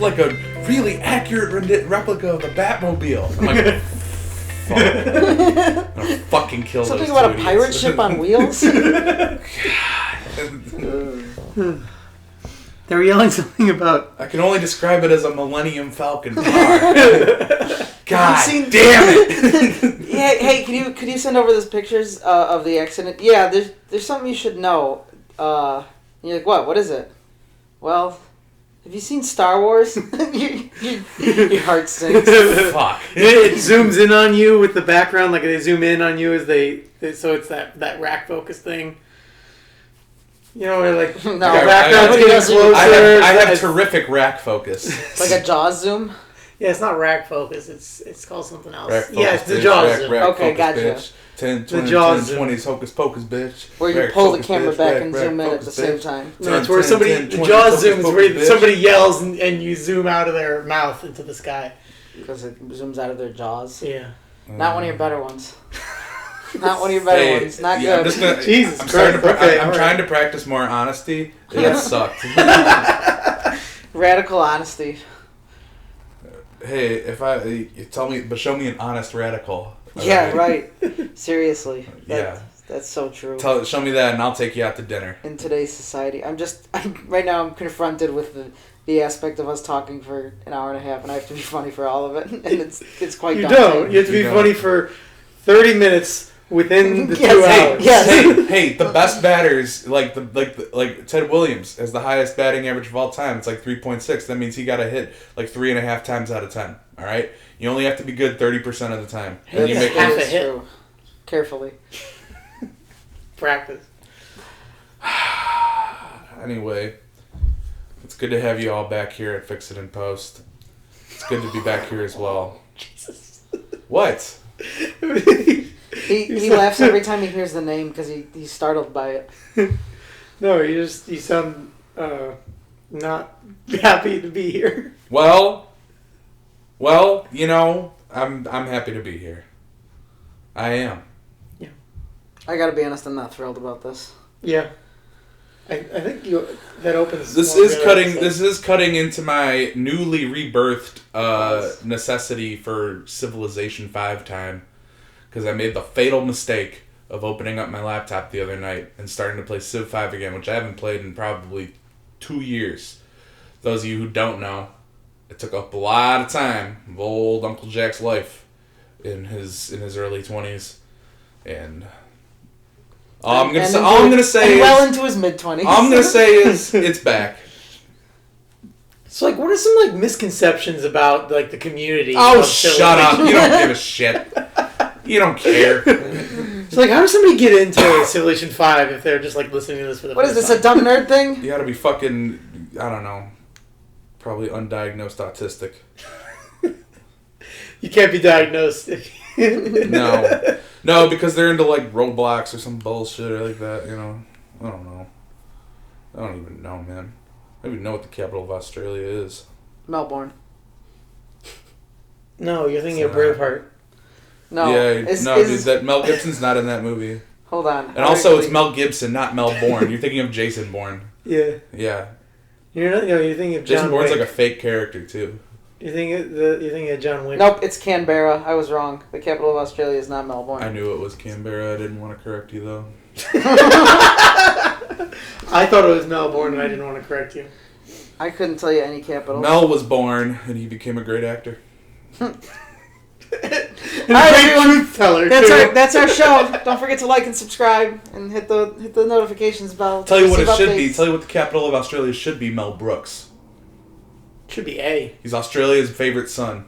like a really accurate replica of the Batmobile. I'm like, fuck. I'm gonna fucking kill Something those about two a pirate idiots. ship on wheels? They were yelling something about... I can only describe it as a Millennium Falcon car. God seen- damn it! Yeah, hey, could you send over those pictures of the accident? Yeah, there's something you should know. You're like, what? What is it? Well, have you seen Star Wars? your heart sinks. Fuck. It zooms in on you with the background, like they zoom in on you as so it's that rack focus thing. You know, where like No, the background's I- getting I- closer. I have It's- terrific rack focus. Like a Jaws zoom? Yeah, it's not rack focus. It's called something else. Rack Yeah, focus, it's the bitch. Jaws. Rack Okay, focus, gotcha. Bitch. 10, The 20, Jaws 10, 20s, hocus pocus, bitch. Where you Rack pull the focus, camera bitch. back Rack, and rack zoom in at focus, the same bitch. time. No, it's where somebody 10, the 20, Jaws focus, zooms, focus, where bitch. somebody yells and you zoom out of their mouth into the sky. Because it zooms out of their jaws. Yeah. Not one of your better ones. Not one of your better ones. Not yeah, good. I'm just gonna, Jesus I'm starting Christ, to okay, I'm all trying right. to practice more honesty. It sucked. Radical honesty. Hey, if you tell me, but show me an honest radical. Yeah, Alright? right. Seriously. Yeah. That's so true. Show me that, and I'll take you out to dinner. In today's society, right now I'm confronted with the aspect of us talking for an hour and a half, and I have to be funny for all of it, and it's quite You daunting. don't. You have to be You don't. funny for 30 minutes within the Yes, 2 hey, hours. yes. Hey, the best batters, like Ted Williams, has the highest batting average of all time. It's like 3.6. That means he got a hit like 3.5 times out of 10. All right, you only have to be good 30% of the time, and you That's make half It a is hit. true. Carefully. Practice. Anyway, it's good to have you all back here at Fix It in Post. It's good to be back here as well. Jesus. What? He laughs every time he hears the name because he's startled by it. No, you sound not happy to be here. Well, you know, I'm happy to be here. I am. I gotta be honest, I'm not thrilled about this. Yeah. I think that opens. This one is good cutting. episode. This is cutting into my newly rebirthed necessity for Civilization 5 time, because I made the fatal mistake of opening up my laptop the other night and starting to play Civ 5 again, which I haven't played in probably 2 years. Those of you who don't know, it took up a lot of time of old Uncle Jack's life in his early 20s, and all I'm gonna say well is into his mid-20s. all I'm gonna say is it's back. So, like, what are some like misconceptions about like the community? Oh, of shut up! Civilization? You don't give a shit. You don't care. So, like, how does somebody get into Civilization 5 if they're just like listening to this for the What first is this, a time? dumb nerd thing? You gotta be fucking, I don't know, probably undiagnosed autistic. You can't be diagnosed. No, because they're into like Roblox or some bullshit like that. You know, I don't know. I don't even know, man. I don't even know what the capital of Australia is. Melbourne. No, you're thinking It's of not. Braveheart. No. Yeah, dude, is, that Mel Gibson's not in that movie. hold on. And also, it's Mel Gibson, not Mel Bourne. You're thinking of Jason Bourne. Yeah. Yeah, You're not. No, you're thinking of Jason John Bourne's Wick. like a fake character too. You're thinking of John Wick. Nope, it's Canberra. I was wrong. The capital of Australia is not Melbourne. I knew it was Canberra. I didn't want to correct you though. I thought it was Melbourne, and I didn't want to correct you. I couldn't tell you any capitals. Mel was born, and he became a great actor. And All right, a great everyone. truth teller. That's our show. Don't forget to like and subscribe and hit the notifications bell. to Tell you what it receive should be. updates. Tell you what the capital of Australia should be. Mel Brooks. Should be A. He's Australia's favorite son.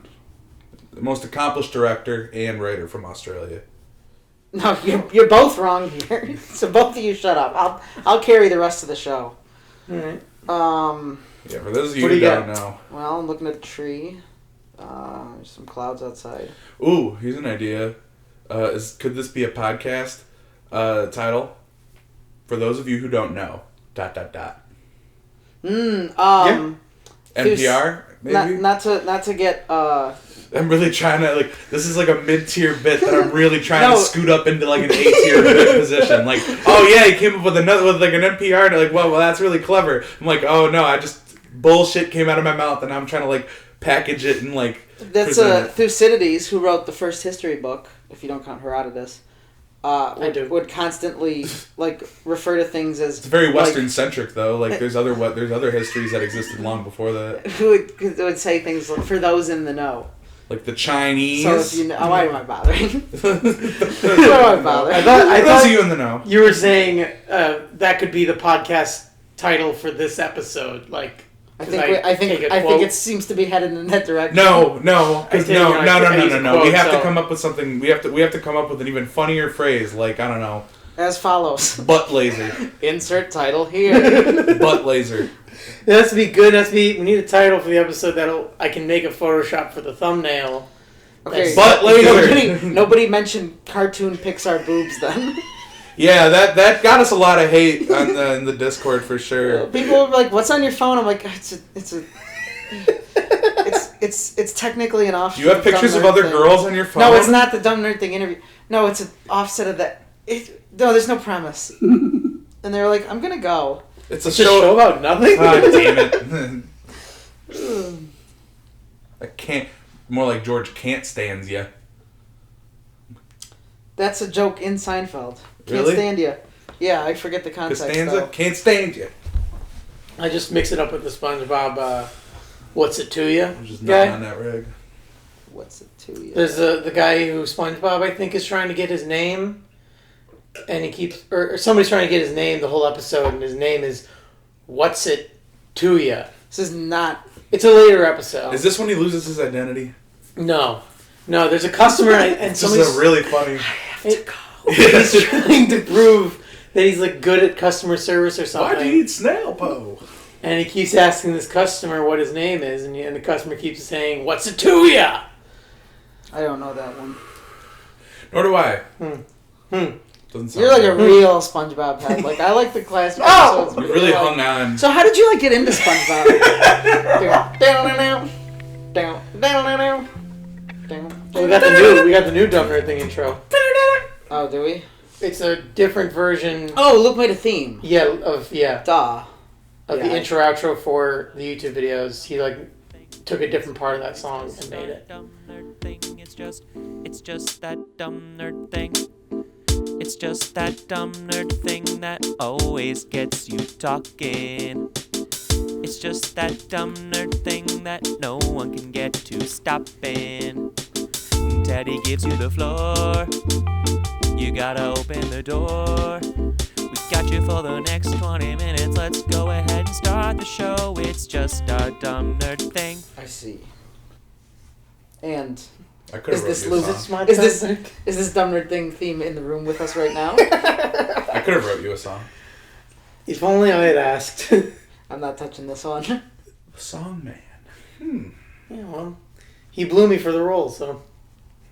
The most accomplished director and writer from Australia. No, you're both wrong here. So both of you shut up. I'll carry the rest of the show. All right. Yeah, for those of you What do who you don't got? know. Well, I'm looking at the tree. There's some clouds outside. Ooh, here's an idea. Could this be a podcast title? For those of you who don't know. ... NPR, maybe? Not to get I'm really trying to, like, this is like a mid-tier bit that I'm really trying No. to scoot up into, like, an A-tier bit position. Like, oh, yeah, he came up with an NPR, and like, well, that's really clever. I'm like, oh, no, I just bullshit came out of my mouth, and I'm trying to like package it and like. That's present it. Thucydides, who wrote the first history book, if you don't count Herodotus. Would constantly like refer to things as. It's very Western centric though. Like there's other histories that existed long before that. Who would say things like, for those in the know. Like the Chinese. So if you know, why am I bothering? Why am I bothering? I Those thought of you in the know. you were saying that could be the podcast title for this episode. Like, I think it seems to be headed in that direction. No, I because take it, I use a no. quote, We have to so- come up with something. We have to come up with an even funnier phrase. Like I don't know, As follows. butt laser, Insert title here. butt laser. It has to be good. We need a title for the episode I can make a Photoshop for the thumbnail. Okay. Butt laser. Nobody mentioned cartoon Pixar boobs then. Yeah, that got us a lot of hate in the Discord for sure. People were like, "What's on your phone?" I'm like, it's technically an offshoot. Do you have pictures of other girls on your phone? No, it's not the Dumb Nerd Thing interview. No, it's an offset of that. No, there's no premise. And they were like, "I'm gonna go." It's a It's a show. show about nothing. God damn it! I can't. More like George can't stands ya. That's a joke in Seinfeld. Can't Really? stand you. Yeah, I forget the context. Costanza though. can't stand ya. I just mix it up with the SpongeBob. What's it to you? I'm just not on that rig. What's it to you? There's the guy who SpongeBob I think is trying to get his name, and he keeps or somebody's trying to get his name the whole episode, and his name is What's It to Ya? This is not. It's a later episode. Is this when he loses his identity? No. There's a customer and This somebody's is really funny. he's trying to prove that he's like good at customer service or something. Why do you eat snail po? And he keeps asking this customer what his name is, and the customer keeps saying, "What's it to ya?" I don't know that one. Nor do I. Doesn't sound You're like a right. real SpongeBob head. Like I like the classic Oh! episodes. We really like- hung on. So how did you like get into SpongeBob? Down. We got the new Dumb Nerd Thing intro. Oh, do we? It's a different version. Oh, Luke made a theme. Of Duh. the Yeah. intro outro for the YouTube videos. He like took a different part of that song and made it. Dumb nerd thing. It's just that dumb nerd thing. It's just that dumb nerd thing that always gets you talking. It's just that dumb nerd thing that no one can get to stopping. Teddy gives you the floor. You gotta open the door. We got you for the next 20 minutes. Let's go ahead and start the show. It's just our dumb nerd thing. I see. And I could is have this wrote you a Luke? song. Is this Dumb Nerd Thing theme in the room with us right now? I could have wrote you a song. If only I had asked. I'm not touching this one. Song man. Yeah, well, he blew me for the role, so.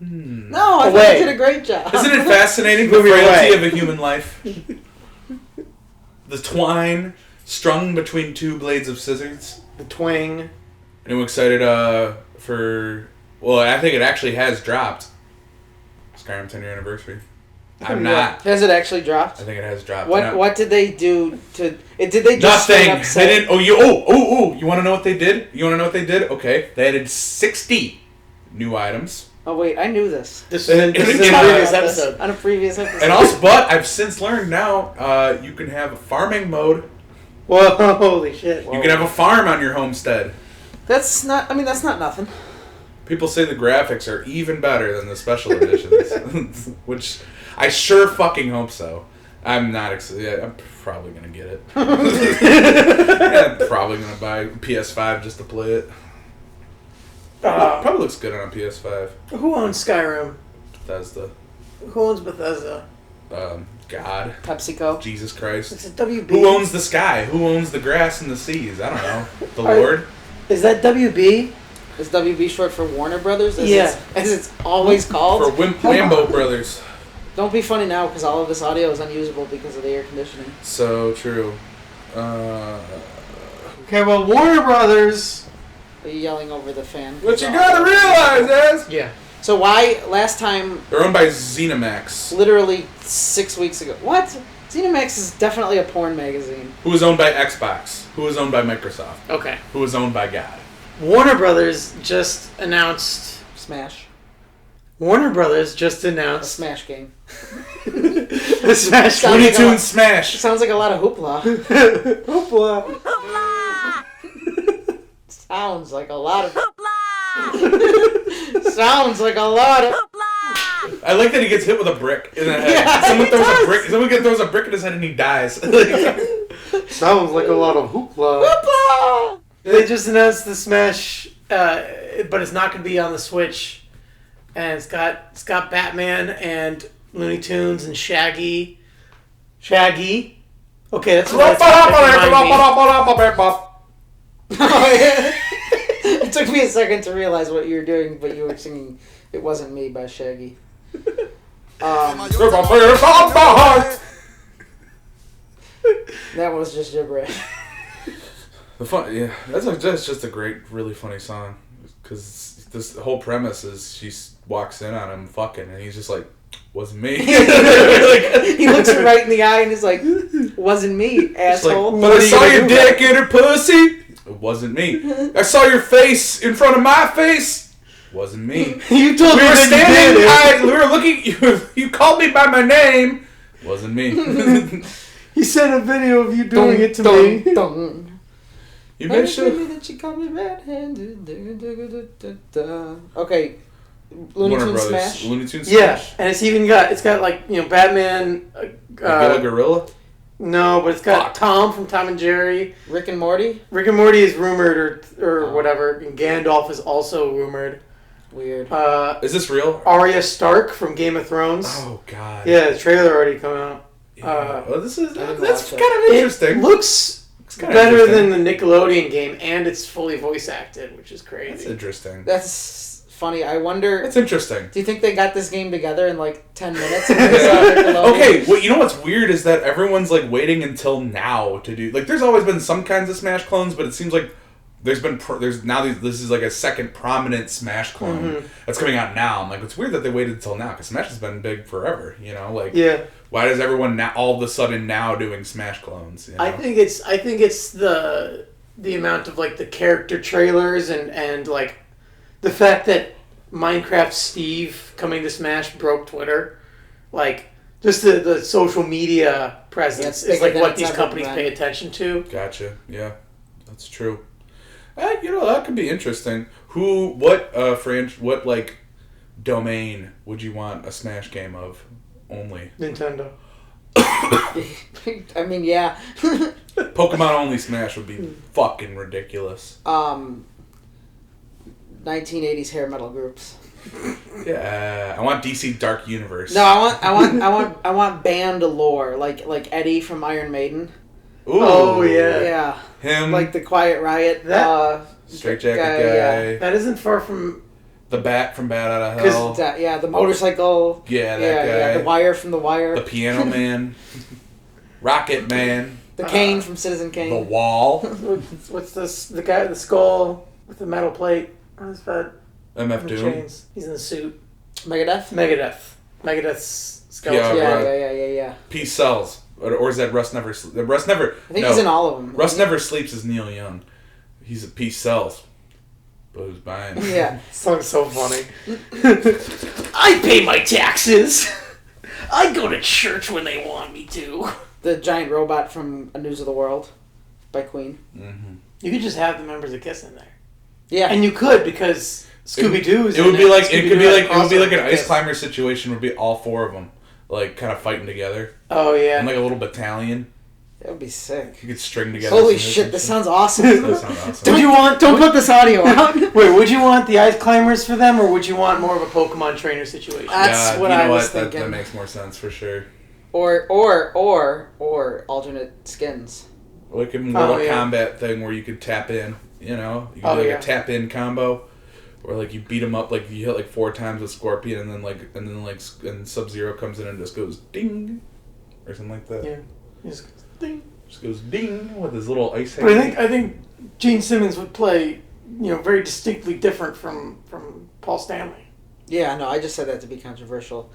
No, I think Away. you did a great job. Isn't it fascinating the Move your frailty way. of a human life? The twine strung between two blades of scissors. The twang. Anyone excited for... Well, I think it actually has dropped. Skyrim 10-year anniversary. I'm not. Has it actually dropped? I think it has dropped. What did they do to it? Did they just straight Nothing. up They say- didn't. You want to know what they did? Okay. They added 60 new items. Oh wait, I knew this. This And- is and- in a and- previous About this episode. on a previous episode. And also, but I've since learned now you can have a farming mode. Whoa, holy shit. You can have a farm on your homestead. that's not nothing. People say the graphics are even better than the special editions, which I sure fucking hope so. I'm not excited. I'm probably gonna get it. I'm probably gonna buy PS5 just to play it. Probably looks good on a PS5. Who owns Skyrim? Bethesda. Who owns Bethesda? God. PepsiCo. Jesus Christ. It's a WB. Who owns the sky? Who owns the grass and the seas? I don't know. The Are- Lord? Is that WB? Is WB short for Warner Brothers? Yeah. As it's always called. For Lambo Brothers. Don't be funny now because all of this audio is unusable because of the air conditioning. So true. Okay, well, Warner Brothers. Are you yelling over the fan? What you gotta realize is Yeah. So why last time, they're owned by ZeniMax. literally 6 weeks ago? What? ZeniMax is definitely a porn magazine. Who was owned by Xbox? Who was owned by Microsoft? Okay. Who was owned by God? Warner Brothers just announced. Smash. Warner Brothers just A announced Smash game. the Smash Sounds Looney like a Tunes lot- Smash. Sounds like a lot of hoopla. Hoopla. Sounds like a lot of... Sounds like a lot of... I like that he gets hit with a brick in the head. Yeah, Someone he throws does. a brick. Someone throws a brick in his head and he dies. Sounds like a lot of hoopla. Hoopla! They just announced the Smash, but it's not going to be on the Switch. And it's got Batman and Looney Tunes and Shaggy. Shaggy. Okay, that's what It took me a second to realize what you were doing, but you were singing "It Wasn't Me" by Shaggy. That was just gibberish. Yeah, that's just a great, really funny song. Because this whole premise is she walks in on him fucking, and he's just like, "Wasn't me." He looks her right in the eye and is like, "Wasn't me, It's like, asshole." but I saw your dick in her pussy. It wasn't me. I saw your face in front of my face. Wasn't me. You told We me were that standing. you did it. We were looking. You called me by my name. Wasn't me. He sent a video of you doing it to Dun, me. dun, dun. You Hey, mentioned. baby, that she called me red-handed. Okay, Looney Warner Tunes Brothers. Smash. Looney Tunes Yeah, Smash. and it's got like, you know, Batman. Like Gorilla. No, but it's got Fuck. Tom from Tom and Jerry. Rick and Morty. Rick and Morty is rumored or Oh. whatever, and Gandalf is also rumored. Weird. Is this real? Arya Stark from Game of Thrones. Oh God. Yeah, the trailer already come out. Yeah. Well, this is I didn't that's watch kind it. of interesting. It looks It's kinda better interesting. than the Nickelodeon game, and it's fully voice acted, which is That's crazy. interesting. That's funny. I wonder. That's interesting. Do you think they got this game together in like 10 minutes? And they saw Nickelodeon? Okay, well, you know what's weird is that everyone's like waiting until now to do like. There's always been some kinds of Smash clones, but it seems like there's this is like a second prominent Smash clone that's coming out now. I'm like, it's weird that they waited until now because Smash has been big forever. You know, like Yeah, why does everyone now all of a sudden now doing Smash clones? You know? I think it's the amount of like the character trailers and like the fact that Minecraft Steve coming to Smash broke Twitter, like just the social media presence Yeah, it's is like bigger what than these it's ever companies been. pay attention to. Gotcha. Yeah, that's true. You know that could be interesting. What like domain would you want a Smash game of only? Nintendo. I mean, yeah. Pokemon only Smash would be fucking ridiculous. 1980s hair metal groups. Yeah, I want DC Dark Universe. No, I want band lore, like Eddie from Iron Maiden. Ooh, Oh, yeah. Yeah, him, like the Quiet Riot. Straight Jacket guy, That isn't far from. the Bat from Bat Out of 'Cause Hell. The motorcycle. Yeah, that Yeah, guy. yeah, the Wire from The Wire. The Piano Man, Rocket Man, The Kane from Citizen Kane. The Wall, What's this? The guy with the skull with the metal plate on his head MF and the Doom. chains. He's in the suit. Megadeth. Megadeth's skeleton. Yeah. Peace Sells. Or is that Russ Never Sleeps? Russ Never. I think he's in all of them. Russ Never Sleeps is Neil Young. He's a Peace Sells. But who's buying? Yeah. Song's so funny. I pay my taxes. I go to church when they want me to. The giant robot from A News of the World by Queen. Mm-hmm. You could just have the members of Kiss in there, Yeah. and you could because Scooby Doo's. It would be like it could be like an Kiss. ice climber situation. Would be all four of them like kind of fighting together Oh yeah. in like a little battalion. That would be sick. You could string together. Holy some shit, this musicians. sounds awesome. That sounds awesome. Would you want? Don't put this audio out. Wait, would you want the ice climbers for them, or would you want more of a Pokemon trainer situation? That's what you know I was what? thinking. That makes more sense for sure. Or alternate skins. Like a Mortal yeah. Kombat thing where you could tap in. You know, you could Oh, do like yeah. a tap in combo, or like you beat him up like you hit like 4 times with Scorpion, and Sub-Zero comes in and just goes ding, or something like that. Yeah. Just ding. Just goes ding with his little ice. But hand. I think Gene Simmons would play, very distinctly different from Paul Stanley. Yeah, no, I just said that to be controversial.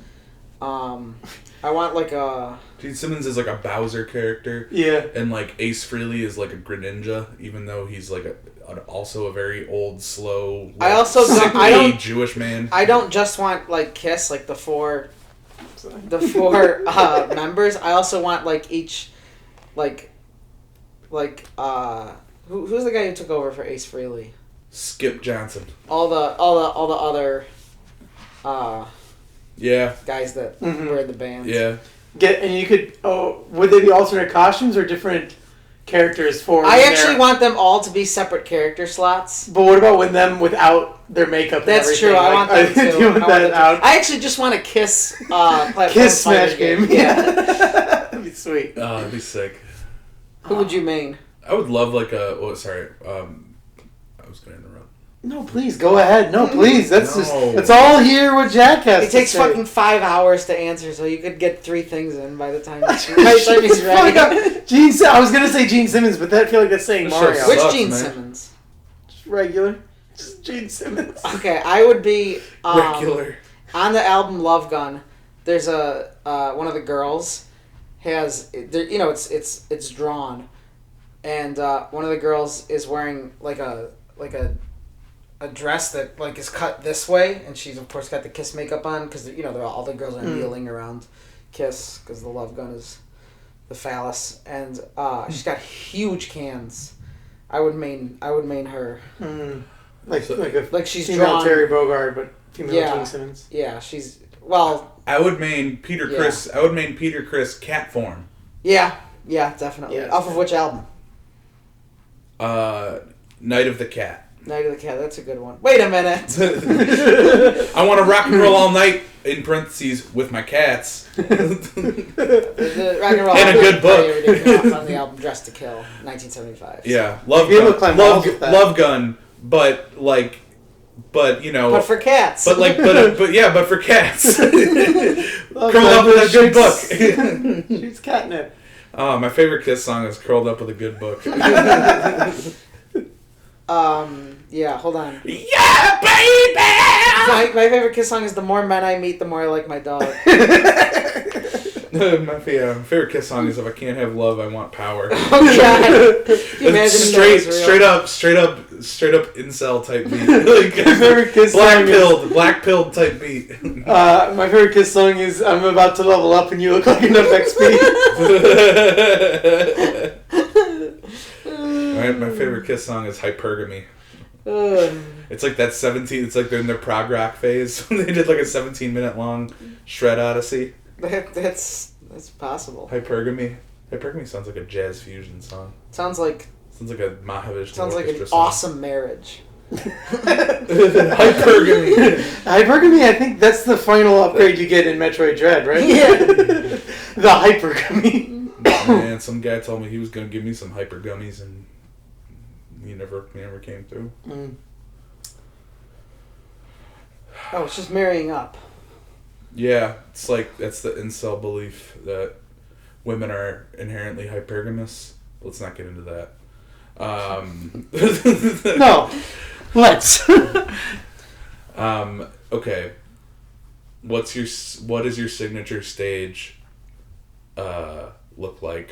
I want like a. Gene Simmons is like a Bowser character. Yeah. And like Ace Frehley is like a Greninja, even though he's like also a very old, slow, I also don't- sickly I don't- Jewish man. I don't just want like Kiss, like the four members. I also want like each, like who's the guy who took over for Ace Frehley? Skip Johnson. All the other Yeah. guys that Mhm. were in the band. Yeah. And you could. Oh, would they be alternate costumes or different characters for? I when actually they're- want them all to be separate character slots. But what about when them without their makeup? That's and true. everything? I want them Do to. you want that out? I actually just want a Kiss platform Kiss Smash fighting game. Yeah. That'd be sweet. Oh, that'd be sick. Who would you main? I would love like a. Oh, sorry. I was gonna interrupt. No, please go ahead. No, please. That's No. just. That's all here what Jack has. It takes to say. fucking 5 hours to answer, so you could get 3 things in by the time he's ready. I was gonna say Gene Simmons, but I feel like that's saying This show Mario. Which sucks, Gene man. Simmons? Just regular. Just Gene Simmons. Okay, I would be Regular. on the album Love Gun. There's a one of the girls has it's drawn, and one of the girls is wearing like a dress that like is cut this way, and she's of course got the Kiss makeup on because all the girls are kneeling around Kiss because the Love Gun is the phallus, and she's got huge cans. I would main her. Like She's female drawn. Terry Bogard, but female Yeah. Gene Simmons. Yeah, she's I would main Peter Yeah. Criss. I would main Peter Criss cat form. yeah, definitely. Yeah. Off of which album? Night of the Cat. Night of the Cat. That's a good one. Wait a minute. I want to rock and roll all night. In parentheses with my cats. The rock and roll And a album good book. already came out on the album Dressed to Kill, 1975. Yeah, Love Be able to Gun. climb walls with that. Love Gun, but you know, But for cats. but for cats. Love Curled up Gun with a good shoots- book. Shoots catnip. Oh, my favorite Kiss song is "Curled Up with a Good Book." Yeah, hold on. Yeah, baby. My favorite Kiss song is "The More Men I Meet, the More I Like My Dog." My favorite Kiss song is "If I Can't Have Love, I Want Power." Oh God! Can you imagine if that was real? straight up incel type beat. Like, My favorite Kiss song is- black pilled type beat. My favorite Kiss song is "I'm about to level up and you look like enough XP." Alright, my favorite Kiss song is "Hypergamy." Ugh. It's like that 17. It's like they're in their prog rock phase. They did like a 17-minute long shred odyssey. That's possible. Hypergamy. Hypergamy sounds like a jazz fusion song. Sounds like Sounds like a Mahavishnu an orchestra song. awesome marriage. Hypergamy. Hypergamy, I think that's the final upgrade you get in Metroid Dread, right? Yeah. The hypergamy. Man, some guy told me he was gonna give me some hyper gummies, and he never came through. Oh, it's just marrying up. Yeah, it's like that's the incel belief that women are inherently hypergamous. Let's not get into that. No. Let's. Okay. What is your signature stage look like?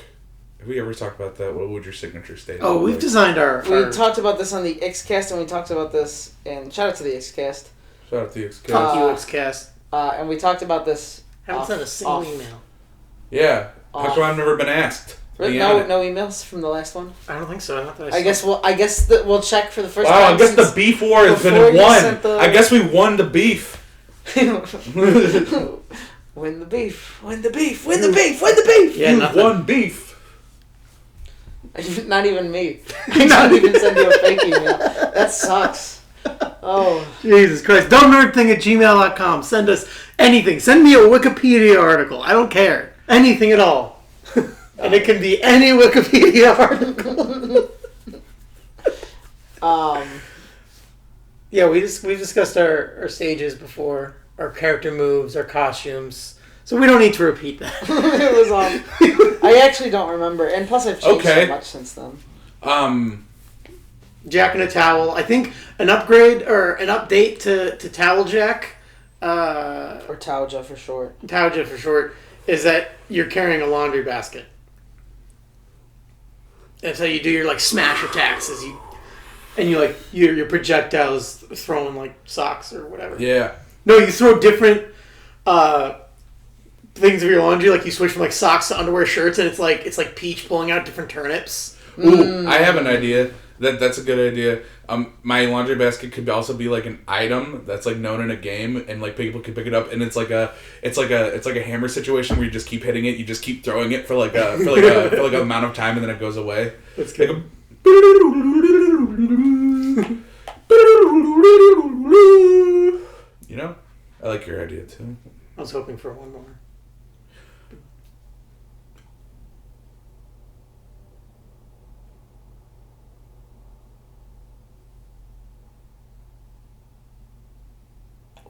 Have we ever talked about that? What would your signature stage Oh, look we've like? designed our... We talked about this on the Xcast, and we talked about this, and shout out to the Xcast. Shout out to the XK. Fuck you, Xcast. And we talked about this. Haven't sent a single off. email. Yeah. How Off. come I've never been asked? to be on No it? emails from the last one. I don't think so. I thought that I guess we'll check for the first Wow, time. I guess the since- beef war has before been you won. sent the- I guess we won the beef. Win the beef. Win the beef. Win the beef. Win the beef. Yeah, You nothing. won beef. Not even me. I don't even send you a fake email. That sucks. Oh. Jesus Christ. dumbnerdthing@gmail.com. Send us anything. Send me a Wikipedia article. I don't care. Anything at all. And it can be any Wikipedia article. Yeah, we've discussed our stages before, our character moves, our costumes. So we don't need to repeat that. It was I actually don't remember, and plus I've changed Okay. so much since then. Jack and a towel. I think an upgrade or an update to Towel Jack. Or Tauja for short. Tauja for short, is that you're carrying a laundry basket. And so you do your like smash attacks as your projectiles throwing like socks or whatever. Yeah. No, you throw different things of your laundry. Like you switch from like socks to underwear, shirts, and it's like Peach pulling out different turnips. Ooh, I have an idea. That's a good idea. My laundry basket could also be like an item that's like known in a game, and like people can pick it up, and it's like a hammer situation where you just keep hitting it, you just keep throwing it for like a amount of time, and then it goes away. That's good. Like you know, I like your idea too. I was hoping for one more.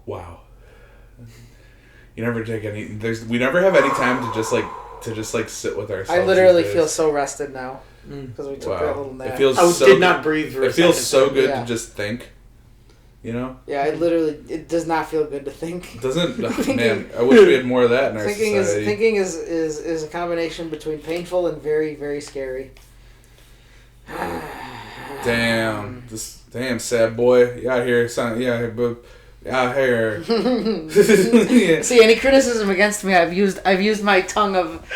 Wow. You never take any. We never have any time to just like sit with ourselves. I literally these days. feel so rested now because we took that little nap. It feels I so did not breathe for It a feels second. so good Yeah. to just think. You know? Yeah, it does not feel good to think. Doesn't man? I wish we had more of that in our society. Thinking is a combination between painful and very, very scary. Damn, this sad boy. You out here, son? Yeah, but out here. Yeah. See, any criticism against me, I've used my tongue of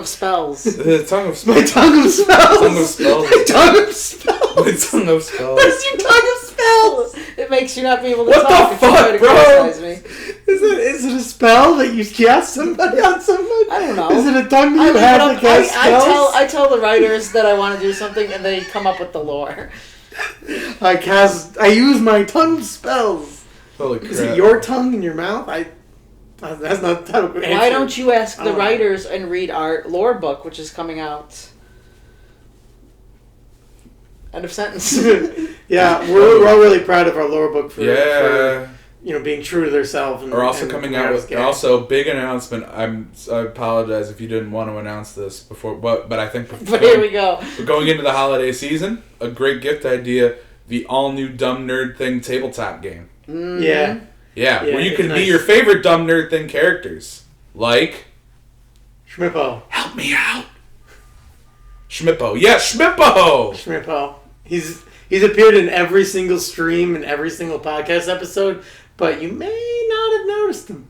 spells. The tongue of My spells. tongue of spells. Tongue of spells. My tongue of spells. My tongue of spells. What's your tongue of spells? It makes you not be able to What talk the if you try to fuck, bro? criticize me. Is it a spell that you cast somebody on somebody? I don't know. Is it a tongue that you I have leave to it up- cast spells? I tell the writers that I want to do something, and they come up with the lore. I use my tongue of spells. Holy crap. Is it your tongue in your mouth? That's not how to answer. Why don't you ask the Oh. writers and read our lore book, which is coming out? End of sentence. Yeah, we're all really proud of our lore book for Yeah. being true to themselves. And Are also and coming coming out as with gay. also big announcement. I apologize if you didn't want to announce this before, but I think But here we go. we're going into the holiday season. A great gift idea: the all new Dumb Nerd Thing tabletop game. Mm-hmm. Yeah. Yeah, Yeah, where you it's can be nice. your favorite Dumb Nerd Thing characters, like Schmippo. help me out, Schmippo. Yeah, Schmippo. Schmippo. He's appeared in every single stream and every single podcast episode, but you may not have noticed him.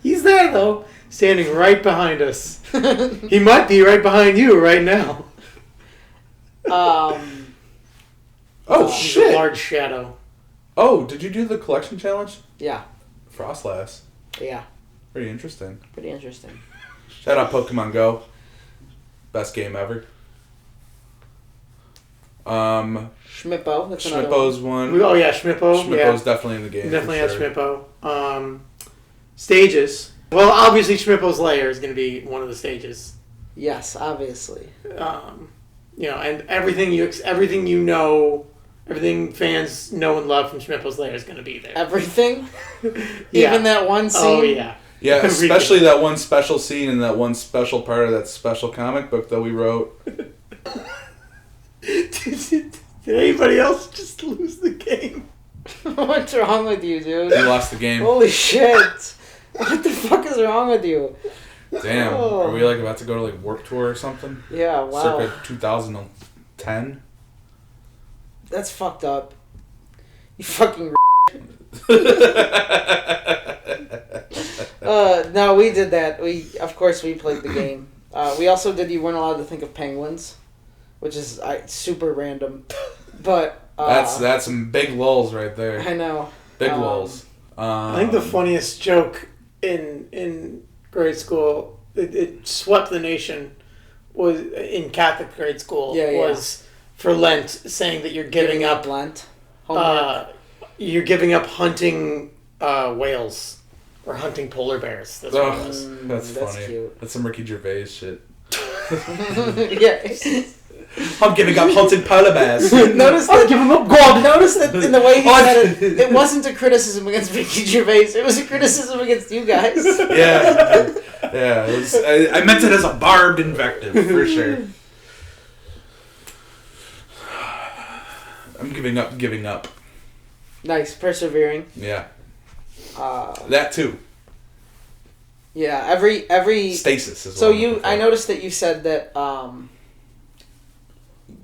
He's there though, standing right behind us. He might be right behind you right now. Oh He's a shit. large shadow. Oh, did you do the collection challenge? Yeah. Frostlass. Yeah. Pretty interesting. Pretty interesting. Shout out Pokemon Go. Best game ever. Schmippo. That's another one. Schmippo's one. Oh yeah, Schmippo. Schmippo's definitely in the game. Definitely for has sure. Schmippo. Stages. Well, obviously Schmippo's lair is going to be one of the stages. Yes, obviously. And everything fans know and love from Schmippo's lair is going to be there. Everything. Yeah. Even that one scene. Oh yeah. Yeah, Everything. especially that one special scene and that one special part of that special comic book that we wrote. Did anybody else just lose the game? What's wrong with you, dude? We lost the game. Holy shit! What the fuck is wrong with you? Damn. Oh. Are we like about to go to like Warped Tour or something? Yeah, wow. Circa 2010? That's fucked up. You fucking. No, we did that. Of course, we played the game. We also did. You weren't allowed to think of penguins, which is super random. But That's some big lulls right there. I know. Big lulls. I think the funniest joke in grade school, it swept the nation, was in Catholic grade school. Yeah, yeah. Was for Lent, saying that you're giving up. Lent. Homework. You're giving up hunting whales or hunting polar bears. That's what it Ugh, was. that's that's funny. cute. That's some Ricky Gervais shit. Yeah. I'm giving up hunting polar bears. Notice I'm that. giving up God. Notice that in the way he Oh, said it, it wasn't a criticism against Ricky Gervais. It was a criticism against you guys. Yeah. Yeah. It was, I meant it as a barbed invective, for sure. I'm giving up. Nice, persevering. Yeah. Uh, That too. Yeah, every Stasis is. So what I'm looking I for. noticed that you said that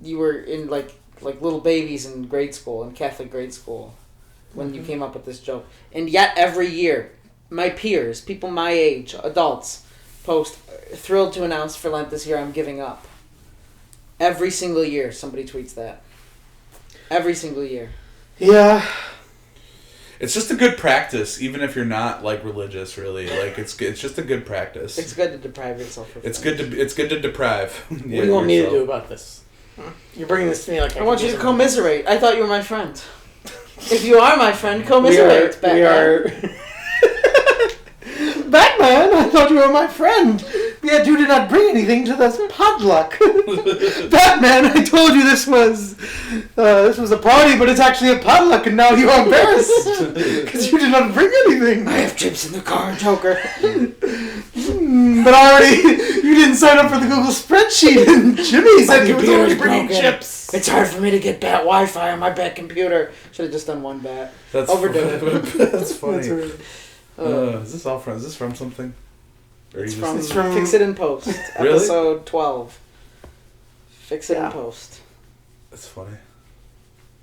you were in like little babies in grade school, in Catholic grade school, when you came up with this joke. And yet every year, my peers, people my age, adults, post, thrilled to announce for Lent this year I'm giving up. Every single year somebody tweets that. Every single year. Yeah. It's just a good practice, even if you're not like religious. Really, like it's just a good practice. It's good to deprive yourself of It's things. good to deprive. What do you want me to do about this? You're bringing this to me like I want you to commiserate. I thought you were my friend. If you are my friend, commiserate. We are. Batman, I thought you were my friend. Yet you did not bring anything to this potluck. Batman, I told you this was a party, but it's actually a potluck, and now you are embarrassed because you did not bring anything. I have chips in the car, Joker. But you didn't sign up for the Google spreadsheet, and Jimmy said he was already bringing broken. chips. It's hard for me to get bat Wi-Fi on my bat computer. Should have just done one bat. That's Overdo it. That's funny. That's right. Is this all from? Is this from something? Or It's you from, just, Fix It in Post, Really? episode 12. Fix It Yeah. in Post. That's funny.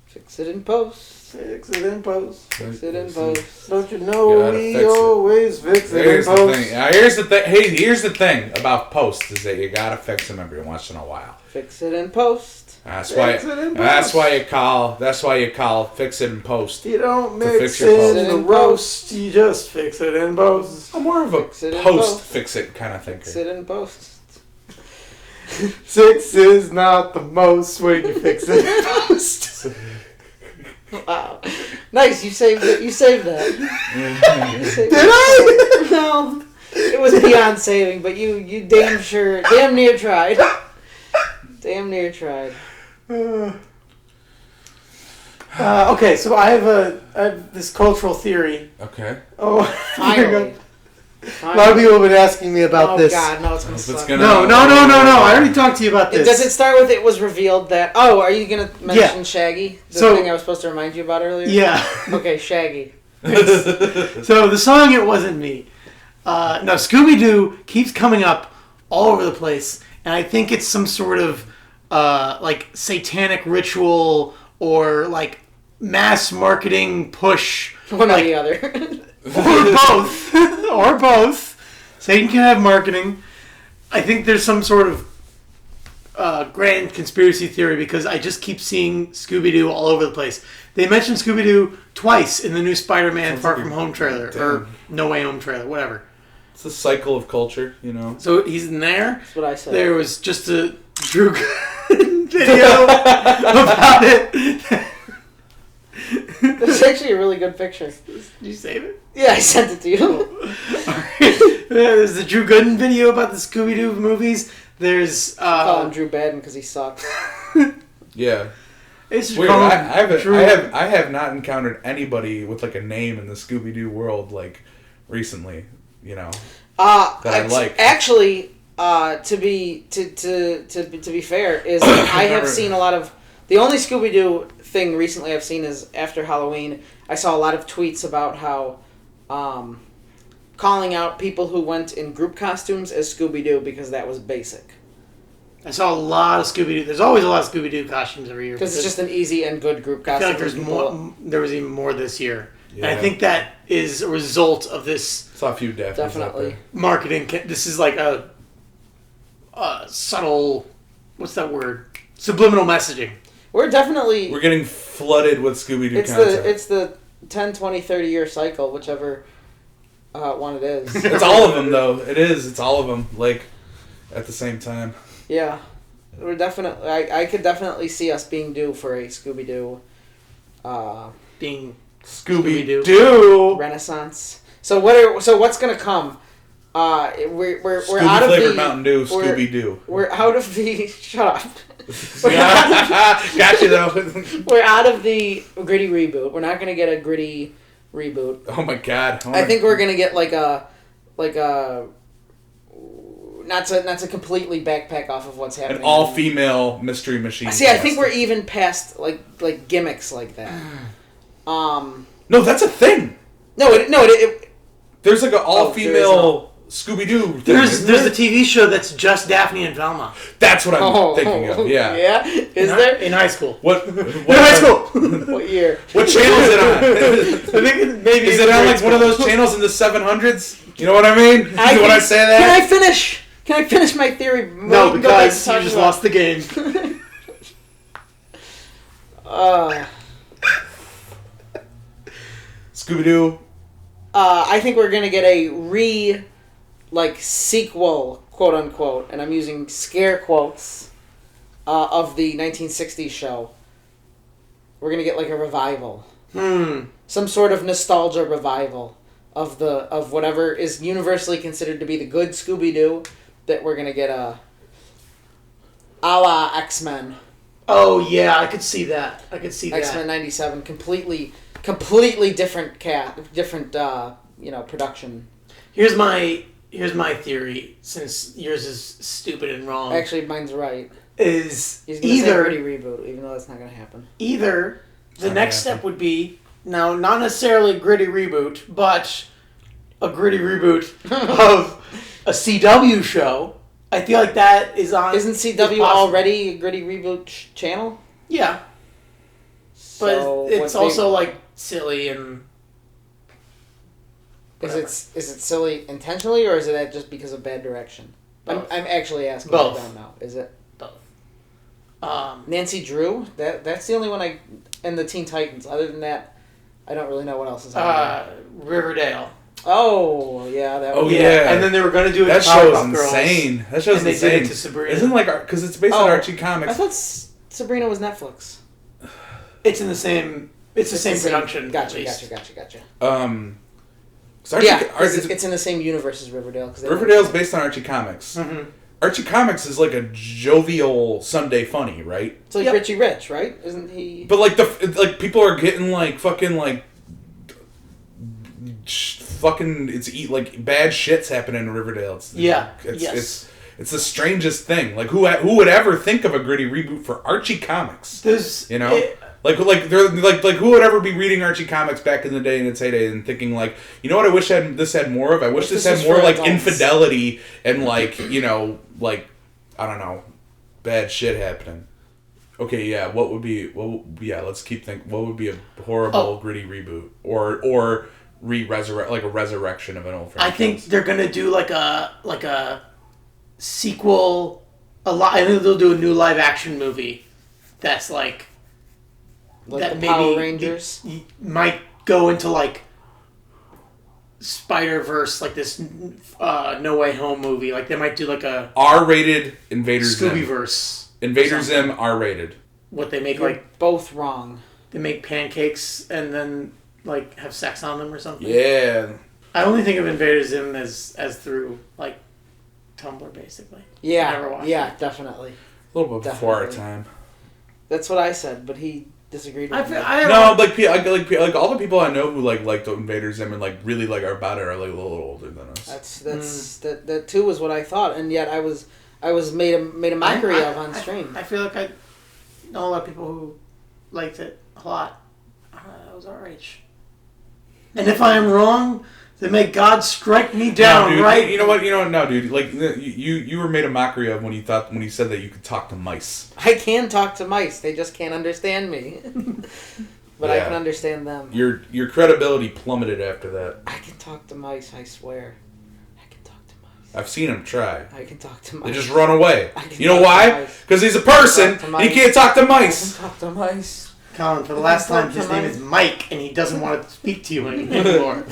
Fix It in Post. Fix it in post. Fix It in Post. Don't you know Gotta we fix it. always fix it in Here's the post? thing. Now, here's the thing. Hey, here's the thing about posts is that you gotta fix them every once in a while. Fix It in Post. That's Fix why. it in That's post. why you call. That's why you call fix it in post. You don't To mix fix your in post. the roast, you just fix it in post. I'm more of a Fix it in post post. fix it kind of Fix thinker. It in Post. 6 is not the most when you fix it in post. Wow. Nice, you saved it. You saved that. You saved Did it. I? No. It was beyond saving, but you damn near tried. Damn near tried. Okay, so I have this cultural theory. Okay. Oh, Finally. a lot of people have been asking me about Oh this. God, no, it's gonna If it's suck. gonna- No. I already talked to you about this. Does it start with it was revealed that? Oh, are you gonna mention Yeah. Shaggy? The So- thing I was supposed to remind you about earlier. Yeah. Okay, Shaggy. So the song "It Wasn't Me." No, Scooby Doo keeps coming up all over the place, and I think it's some sort of like satanic ritual or like mass marketing push, One or like, the other. or both, or both. Satan can have marketing. I think there's some sort of grand conspiracy theory because I just keep seeing Scooby Doo all over the place. They mentioned Scooby Doo twice in the new Spider-Man Sounds Far like From a- Home trailer or No Way Home trailer, whatever. It's a cycle of culture, you know. So he's in there. That's what I said. There was just a Drew Gooden video about it. It's actually a really good picture. Did you save it? Yeah, I sent it to you. There's the Drew Gooden video about the Scooby-Doo movies. There's Call him Drew Badden because he sucks. Yeah. it's just Weird. called I have not encountered anybody with like a name in the Scooby Doo world like recently. You know. That I like. Actually, to be fair, is I have Never- seen a lot of the only Scooby Doo thing recently I've seen is after Halloween. I saw a lot of tweets about how calling out people who went in group costumes as Scooby Doo because that was basic. I saw a lot of Scooby-Doo. There's always a lot of Scooby-Doo costumes every year. Because it's just an easy and good group I feel costume. like there's more. There was even more this year, and I Yeah. think that is a result of this Saw a few Daffys out Definitely. there. marketing. This is like a subtle. What's that word? Subliminal messaging. We're definitely... We're getting flooded with Scooby Doo It's content. it's the 10, 20, 30 year cycle, whichever one it is. It's all of them though. It is. It's all of them. Like at the same time. Yeah, we're definitely. I could definitely see us being due for a Scooby Doo Being Scooby Doo. renaissance. So what's gonna come? We're Scooby out of flavored the Mountain Dew. we're- Scooby Doo. We're out of the shut up. We're out Got you though. we're out of the gritty reboot. We're not gonna get a gritty reboot. Oh my god. I think we're gonna get like a not to completely backpack off of what's happening. an all female mystery machine. See, I cast. think we're even past like gimmicks like that. No, that's a thing. No, it There's like an all there is female Scooby-Doo. There's a TV show that's just Daphne and Velma. That's what I'm thinking of. Yeah. Yeah? Is there? In high school. What? In high school. What year? What channel is it on? I think maybe Is it on like one of those channels in the 700s? You know what I mean? When I say that. Can I finish? Can I finish my theory? No, because you just lost the game. Scooby-Doo. I think we're gonna get a sequel, quote unquote, and I'm using scare quotes, of the 1960s show. We're gonna get like a revival. Some sort of nostalgia revival of whatever is universally considered to be the good Scooby-Doo. That we're gonna get a la X-Men. Oh yeah, I could see that. X-Men 97, completely different production. Here's my theory, since yours is stupid and wrong. Actually, mine's right. Is He's gonna say gritty reboot, even though that's not gonna happen. Either the next step would be now not necessarily a gritty reboot, but a gritty reboot of a CW show. I feel like that is on. Isn't CW already a gritty reboot channel? Yeah, but So it's also like silly and. Is it silly intentionally, or is it just because of bad direction? Both. I'm actually asking. Both. I don't know. Is it Both. Nancy Drew? That's the only one and the Teen Titans. Other than that, I don't really know what else is on. Riverdale. Oh yeah, that. Oh was, yeah. And then they were going to do it. That show's insane. That show's and they insane. did it to Sabrina. Isn't because it's based on Archie Comics. I thought Sabrina was Netflix. It's in the same. It's the same production. Gotcha. It's in the same universe as Riverdale. Riverdale's based on Archie Comics. Mm-hmm. Archie Comics is like a jovial Sunday funny, right? It's like Richie Rich, right? Isn't he? But like people are getting like fucking like like bad shit's happening in Riverdale. It's the strangest thing. Like who would ever think of a gritty reboot for Archie Comics? Like who would ever be reading Archie Comics back in the day in its heyday and thinking like, you know what I wish this had more of? I wish this had more like infidelity and like, like I don't know, bad shit happening. Okay, yeah, let's keep thinking. What would be a horrible gritty reboot or resurrect like a resurrection of an old franchise? I think they're gonna do like a sequel. I think they'll do a new live action movie that's like that the Power Rangers might go into like Spider-Verse, like this No Way Home movie. Like they might do like a R-rated Invader Zim. Scooby-Verse. Invader Zim R-rated. What they make You're both wrong. They make pancakes and then like have sex on them or something. Yeah. I only think of Invader Zim as through like Tumblr basically. Yeah. I never watched it. Definitely. A little bit before our time. That's what I said, but he disagreed with me. Like all the people I know who like Invader Zim and like really like are about it are like a little older than us. That too was what I thought, and yet I was made a mockery of on stream. I feel like I know a lot of people who liked it a lot. That was our age. And if I am wrong, then may God strike me down, no, dude, right? You know what? No, dude. Like you were made a mockery of when you said that you could talk to mice. I can talk to mice. They just can't understand me. But I can understand them. Your credibility plummeted after that. I can talk to mice, I swear. I can talk to mice. I've seen him try. I can talk to mice. They just run away. You know talk to why? mice. Because he's a person. He can't talk to mice. I can talk to mice. Colin, for the last time, his name is Mike, and he doesn't want to speak to you anymore.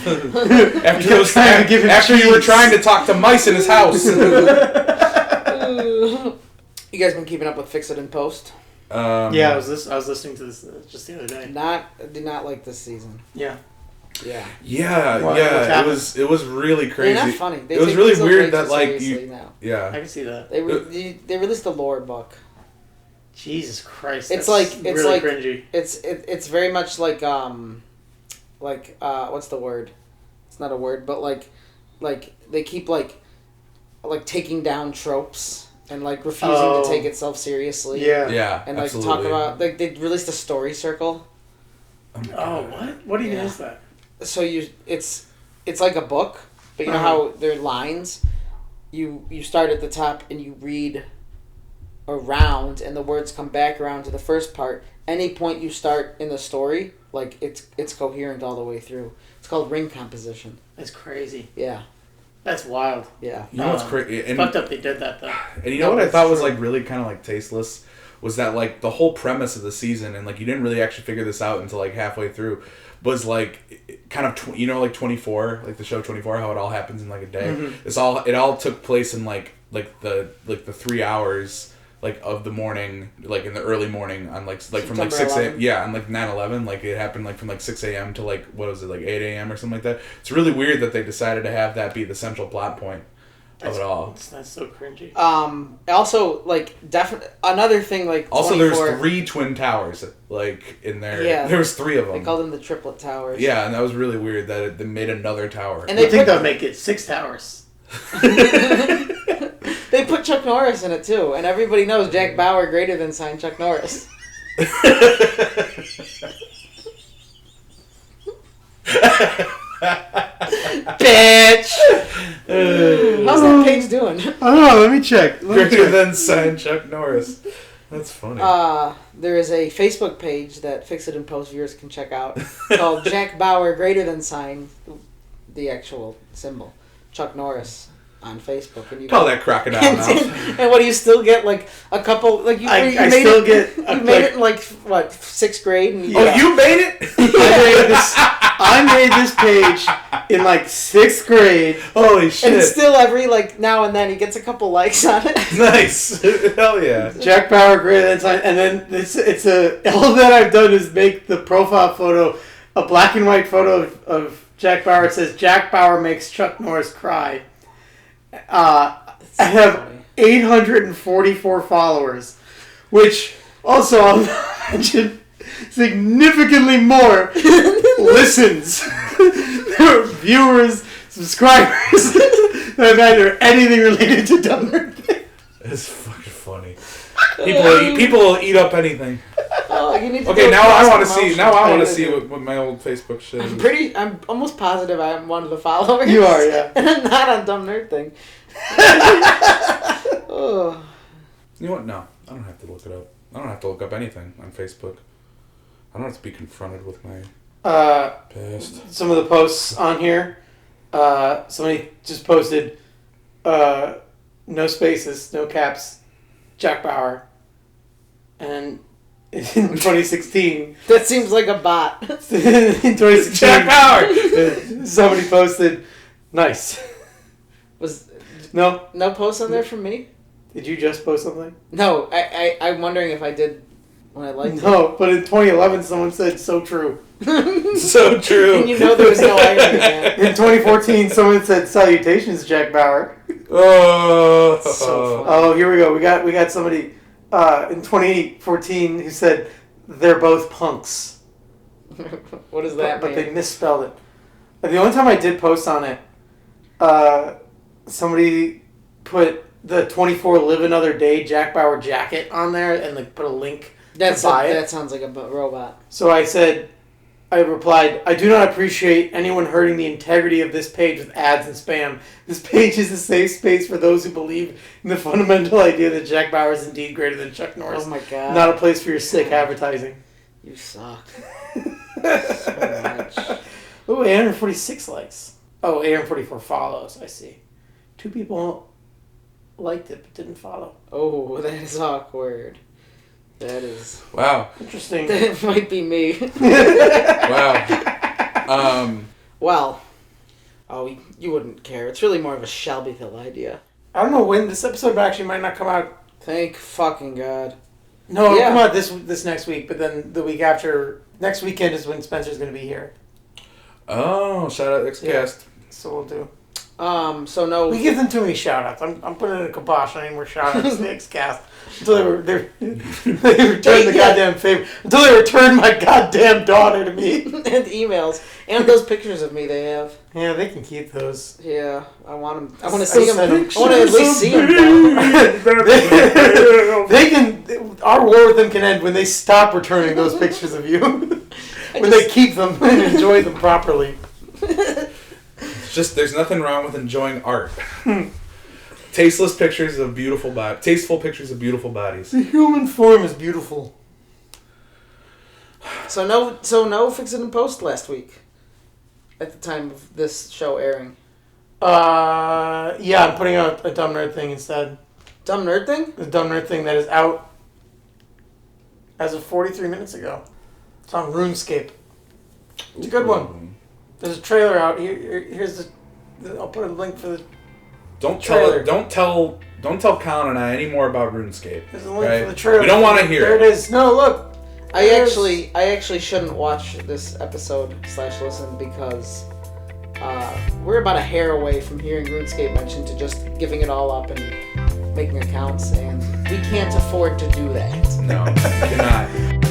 After you were trying to talk to mice in his house. You guys been keeping up with Fix It in Post? Yeah, I was listening to this just the other day. Did not like this season. Yeah. Yeah. Yeah. It was really crazy. They're not funny. It was really weird that like you. Now. Yeah. I can see that. They released the lore book. Jesus Christ. It's really cringy. It's very much like what's the word? It's not a word, but like they keep like taking down tropes and like refusing to take itself seriously. Yeah. Yeah. And like absolutely. talk about like they released a story circle. Oh, what? What even is that? So it's like a book, But you know how they're lines? You start at the top and you read around, and the words come back around to the first part. Any point you start in the story, like it's coherent all the way through. It's called ring composition. That's crazy. Yeah. That's wild. Yeah. You know what's crazy? It's fucked up they did that, though. And you know what I thought was like really kind of like tasteless was that like the whole premise of the season, and like you didn't really actually figure this out until like halfway through, was like kind of like 24, like the show 24, how it all happens in like a day. Mm-hmm. It all took place in like the 3 hours like of the morning, like in the early morning on like from like 6 a.m. Yeah, on like 9/11, like it happened like from like 6 a.m. to like what was it, like 8 a.m. or something like that. It's really weird that they decided to have that be the central plot point of it all. That's so cringy. Also, like, another thing, like, Also, 24, there's 3 twin towers, like, in there. Yeah. There was 3 of them. they called them the triplet towers. Yeah, and that was really weird that they made another tower. And I think they'll make it 6 towers. They put Chuck Norris in it too, and everybody knows Jack Bauer greater than signed Chuck Norris. Bitch! How's that page doing? I don't know, let me check. Greater than signed Chuck Norris. That's funny. There is a Facebook page that Fix It and Post viewers can check out called Jack Bauer greater than sign, the actual symbol, Chuck Norris on Facebook. And you Call that crocodile mouth. And what do you still get? Like a couple, like you made it in like what 6th grade? And Oh, you made it? I made this page in like 6th grade. Holy shit. And still every like now and then he gets a couple likes on it. Nice. Hell yeah. Jack Bauer greater than sign, and then all that I've done is make the profile photo a black and white photo of Jack Bauer. It says Jack Bauer makes Chuck Norris cry. I have 844 followers, which also I'll mention significantly more listens, viewers, subscribers than I've had or anything related to Dumb Nerd Thing. It's fucking funny. People will eat up anything. Oh, you need to Okay, do a now I want to cross-promotion. see. Now I want to see what my old Facebook shit is. I'm almost positive I'm one of the followers. You are, yeah. And I'm not on Dumb Nerd Thing. Oh. You know what? No, I don't have to look it up. I don't have to look up anything on Facebook. I don't have to be confronted with my past. Some of the posts on here. Somebody just posted no spaces, no caps, Jack Bauer. And in 2016... That seems like a bot. in 2016... Jack Bauer! Somebody posted, nice. No post on there from me? Did you just post something? No, I'm wondering if I did when I liked No, but in 2011 someone said, so true. So true. And you know there was no irony there. In 2014 someone said, salutations, Jack Bauer. Oh. So Oh, here we go. We got somebody in 2014 who said, they're both punks. What does that But mean? they misspelled it. The only time I did post on it, somebody put the 24 Live Another Day Jack Bauer jacket on there and like put a link to buy it. That sounds like a robot. So I replied, I do not appreciate anyone hurting the integrity of this page with ads and spam. This page is a safe space for those who believe in the fundamental idea that Jack Bauer is indeed greater than Chuck Norris. Oh my god. Not a place for your sick advertising. You suck. So much. Ooh, 846 likes. Oh, 844 follows, I see. 2 people liked it but didn't follow. Oh, that is awkward. That is... Wow. Interesting. That might be me. Wow. Well, you wouldn't care. It's really more of a Shelbyville idea. I don't know when this episode actually might not come out. Thank fucking God. No, it'll Yeah. come out this next week, but then the week after, next weekend is when Spencer's going to be here. Oh, shout out Xcast. So we'll do. So no... We give them too many shout outs. I'm putting in a kibosh on any more shout outs to the Xcast. Until they return the goddamn favor. Until they return my goddamn daughter to me. and emails. And those pictures of me they have. Yeah, they can keep those. Yeah, I want them. I want to see them. I Pictures want to at least see them. They can. Our war with them can end when they stop returning those pictures of you. When they keep them and enjoy them properly. Just there's nothing wrong with enjoying art. Tasteful pictures of beautiful bodies. The human form is beautiful. So no Fix It in Post last week. At the time of this show airing. Yeah, I'm putting out a Dumb Nerd Thing instead. Dumb Nerd Thing? The Dumb Nerd Thing that is out as of 43 minutes ago. It's on RuneScape. It's a good one. There's a trailer out. Here's the. I'll put a link for the. Don't trailer. tell Colin and I any more about RuneScape. There's a link for the trailer. We don't want to hear There it is. No, look. I actually shouldn't watch this episode / listen because we're about a hair away from hearing RuneScape mentioned to just giving it all up and making accounts, and we can't afford to do that. No, we cannot.